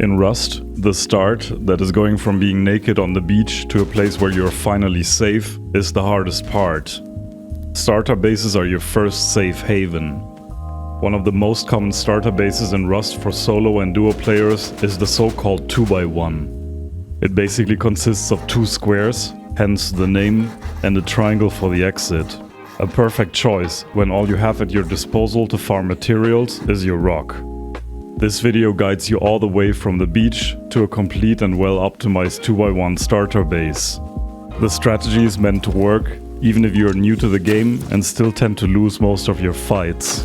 In Rust, the start, that is going from being naked on the beach to a place where you're finally safe, is the hardest part. Starter bases are your first safe haven. One of the most common starter bases in Rust for solo and duo players is the so-called 2x1. It basically consists of 2 squares, hence the name, and a triangle for the exit. A perfect choice when all you have at your disposal to farm materials is your rock. This video guides you all the way from the beach to a complete and well-optimized 2x1 starter base. The strategy is meant to work, even if you are new to the game and still tend to lose most of your fights.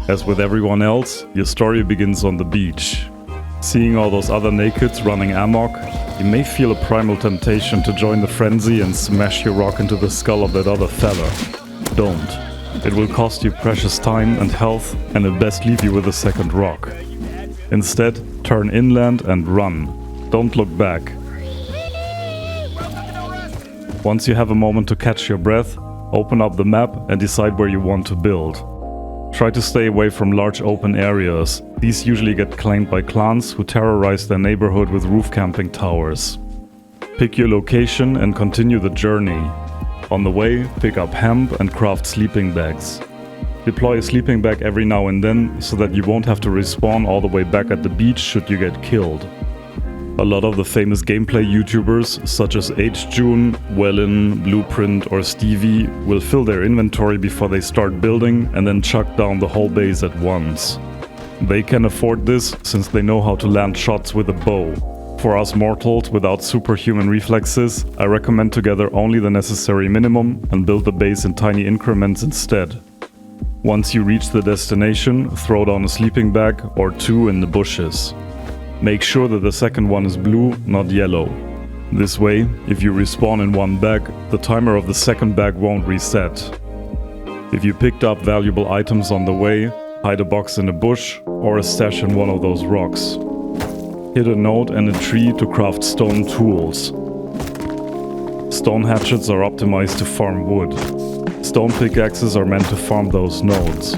As with everyone else, your story begins on the beach. Seeing all those other nakeds running amok, you may feel a primal temptation to join the frenzy and smash your rock into the skull of that other fella. Don't. It will cost you precious time and health, and at best leave you with a second rock. Instead, turn inland and run. Don't look back. Once you have a moment to catch your breath, open up the map and decide where you want to build. Try to stay away from large open areas. These usually get claimed by clans who terrorize their neighborhood with roof camping towers. Pick your location and continue the journey. On the way, pick up hemp and craft sleeping bags. Deploy a sleeping bag every now and then so that you won't have to respawn all the way back at the beach should you get killed. A lot of the famous gameplay YouTubers such as HJune, Wellin, Blueprint or Stevie will fill their inventory before they start building and then chuck down the whole base at once. They can afford this since they know how to land shots with a bow. For us mortals without superhuman reflexes, I recommend to gather only the necessary minimum and build the base in tiny increments instead. Once you reach the destination, throw down a sleeping bag or 2 in the bushes. Make sure that the second one is blue, not yellow. This way, if you respawn in one bag, the timer of the second bag won't reset. If you picked up valuable items on the way, hide a box in a bush or a stash in one of those rocks. Hit a node and a tree to craft stone tools. Stone hatchets are optimized to farm wood. Stone pickaxes are meant to farm those nodes.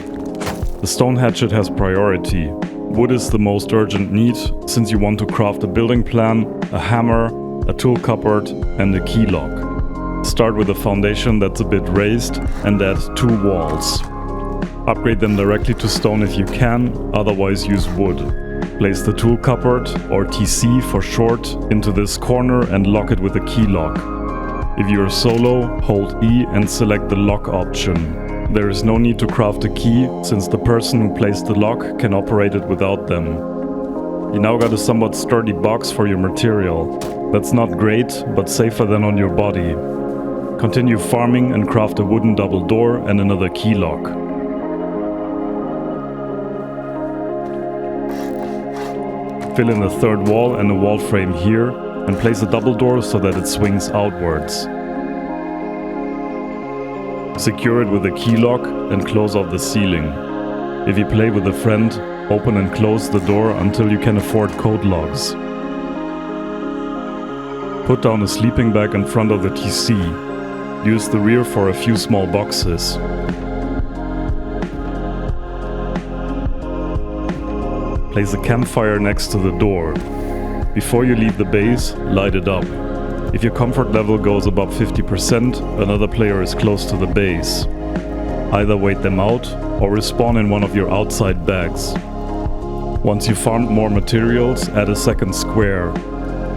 The stone hatchet has priority. Wood is the most urgent need since you want to craft a building plan, a hammer, a tool cupboard and a key lock. Start with a foundation that's a bit raised and add 2 walls. Upgrade them directly to stone if you can, otherwise use wood. Place the tool cupboard, or TC for short, into this corner and lock it with a key lock. If you are solo, hold E and select the lock option. There is no need to craft a key, since the person who placed the lock can operate it without them. You now got a somewhat sturdy box for your material. That's not great, but safer than on your body. Continue farming and craft a wooden double door and another key lock. Fill in the 3rd wall and a wall frame here, and place a double door so that it swings outwards. Secure it with a key lock and close off the ceiling. If you play with a friend, open and close the door until you can afford code logs. Put down a sleeping bag in front of the TC. Use the rear for a few small boxes. Place a campfire next to the door. Before you leave the base, light it up. If your comfort level goes above 50%, another player is close to the base. Either wait them out or respawn in one of your outside bags. Once you farmed more materials, add a second square.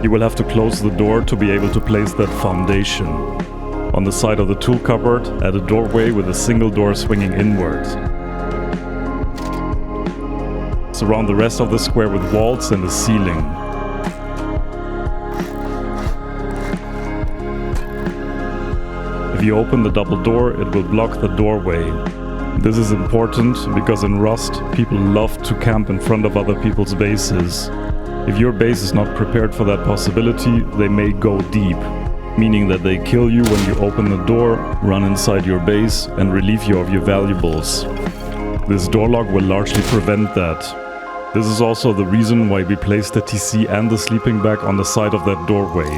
You will have to close the door to be able to place that foundation. On the side of the tool cupboard, add a doorway with a single door swinging inward. Surround the rest of the square with walls and a ceiling. If you open the double door, it will block the doorway. This is important because in Rust, people love to camp in front of other people's bases. If your base is not prepared for that possibility, they may go deep, meaning that they kill you when you open the door, run inside your base and relieve you of your valuables. This door lock will largely prevent that. This is also the reason why we place the TC and the sleeping bag on the side of that doorway.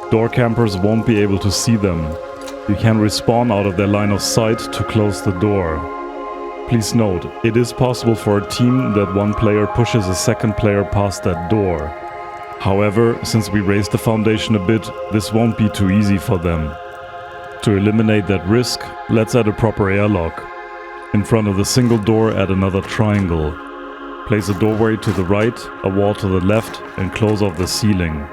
Door campers won't be able to see them. You can respawn out of their line of sight to close the door. Please note, it is possible for a team that one player pushes a second player past that door. However, since we raised the foundation a bit, this won't be too easy for them. To eliminate that risk, let's add a proper airlock. In front of the single door, add another triangle. Place a doorway to the right, a wall to the left, and close off the ceiling.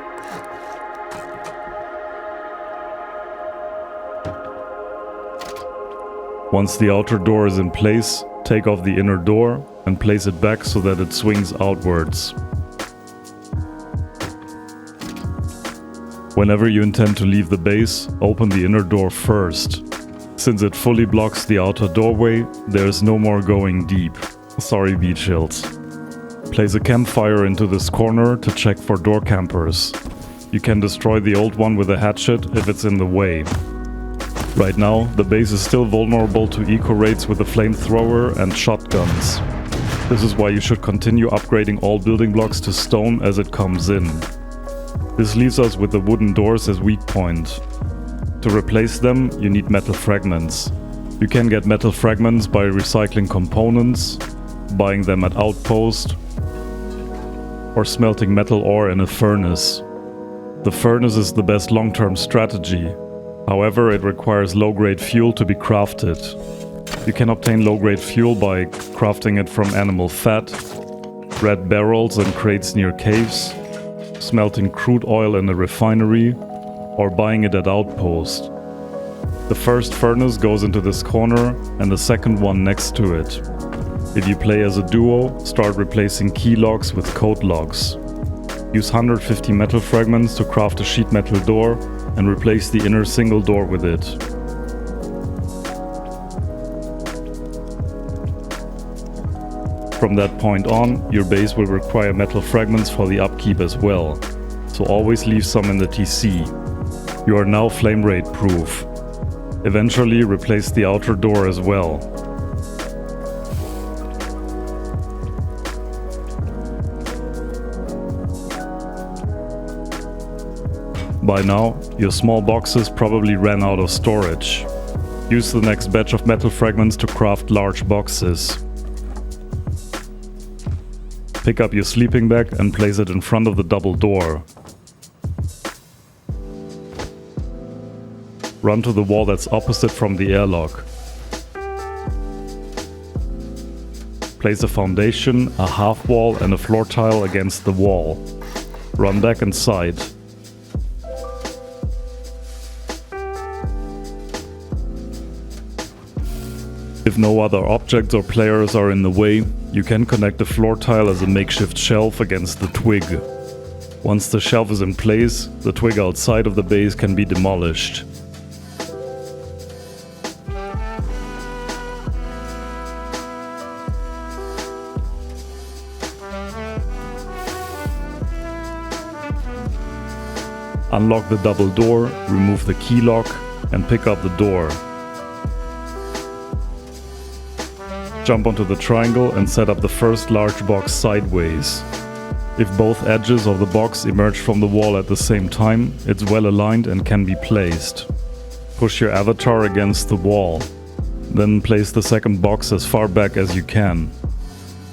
Once the outer door is in place, take off the inner door and place it back so that it swings outwards. Whenever you intend to leave the base, open the inner door first. Since it fully blocks the outer doorway, there is no more going deep. Sorry, beach hills. Place a campfire into this corner to check for door campers. You can destroy the old one with a hatchet if it's in the way. Right now, the base is still vulnerable to eco raids with a flamethrower and shotguns. This is why you should continue upgrading all building blocks to stone as it comes in. This leaves us with the wooden doors as weak point. To replace them, you need metal fragments. You can get metal fragments by recycling components, buying them at Outpost, or smelting metal ore in a furnace. The furnace is the best long-term strategy. However, it requires low-grade fuel to be crafted. You can obtain low-grade fuel by crafting it from animal fat, red barrels and crates near caves, smelting crude oil in a refinery, or buying it at Outpost. The first furnace goes into this corner and the second one next to it. If you play as a duo, start replacing key locks with code locks. Use 150 metal fragments to craft a sheet metal door and replace the inner single door with it. From that point on, your base will require metal fragments for the upkeep as well, so always leave some in the TC. You are now flame raid proof. Eventually replace the outer door as well. By now, your small boxes probably ran out of storage. Use the next batch of metal fragments to craft large boxes. Pick up your sleeping bag and place it in front of the double door. Run to the wall that's opposite from the airlock. Place a foundation, a half wall and a floor tile against the wall. Run back inside. If no other objects or players are in the way, you can connect the floor tile as a makeshift shelf against the twig. Once the shelf is in place, the twig outside of the base can be demolished. Unlock the double door, remove the key lock, and pick up the door. Jump onto the triangle and set up the first large box sideways. If both edges of the box emerge from the wall at the same time, it's well aligned and can be placed. Push your avatar against the wall. Then place the second box as far back as you can.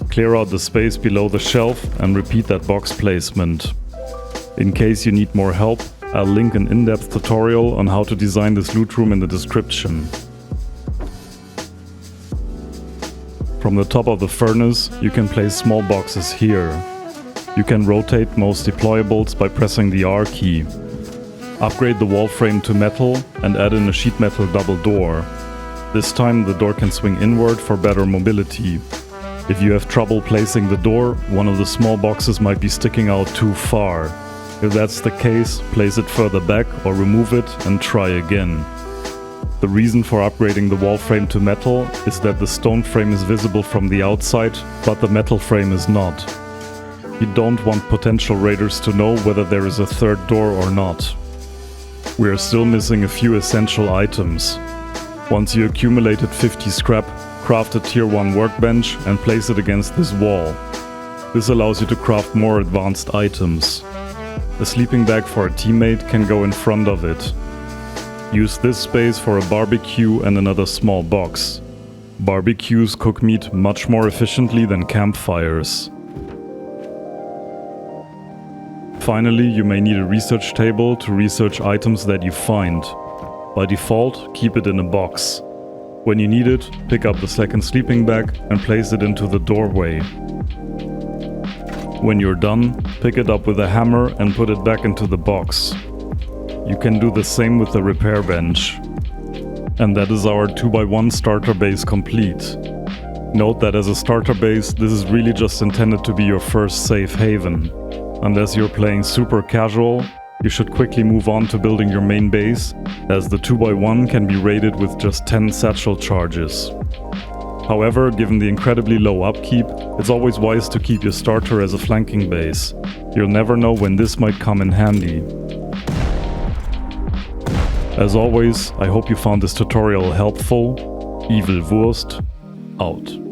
Clear out the space below the shelf and repeat that box placement. In case you need more help, I'll link an in-depth tutorial on how to design this loot room in the description. From the top of the furnace, you can place small boxes here. You can rotate most deployables by pressing the R key. Upgrade the wall frame to metal and add in a sheet metal double door. This time the door can swing inward for better mobility. If you have trouble placing the door, one of the small boxes might be sticking out too far. If that's the case, place it further back or remove it and try again. The reason for upgrading the wall frame to metal is that the stone frame is visible from the outside, but the metal frame is not. You don't want potential raiders to know whether there is a third door or not. We are still missing a few essential items. Once you accumulated 50 scrap, craft a tier 1 workbench and place it against this wall. This allows you to craft more advanced items. A sleeping bag for a teammate can go in front of it. Use this space for a barbecue and another small box. Barbecues cook meat much more efficiently than campfires. Finally, you may need a research table to research items that you find. By default, keep it in a box. When you need it, pick up the second sleeping bag and place it into the doorway. When you're done, pick it up with a hammer and put it back into the box. You can do the same with the repair bench. And that is our 2x1 starter base complete. Note that as a starter base, this is really just intended to be your first safe haven. Unless you're playing super casual, you should quickly move on to building your main base, as the 2x1 can be raided with just 10 satchel charges. However, given the incredibly low upkeep, it's always wise to keep your starter as a flanking base. You'll never know when this might come in handy. As always, I hope you found this tutorial helpful. Evil Wurst, out.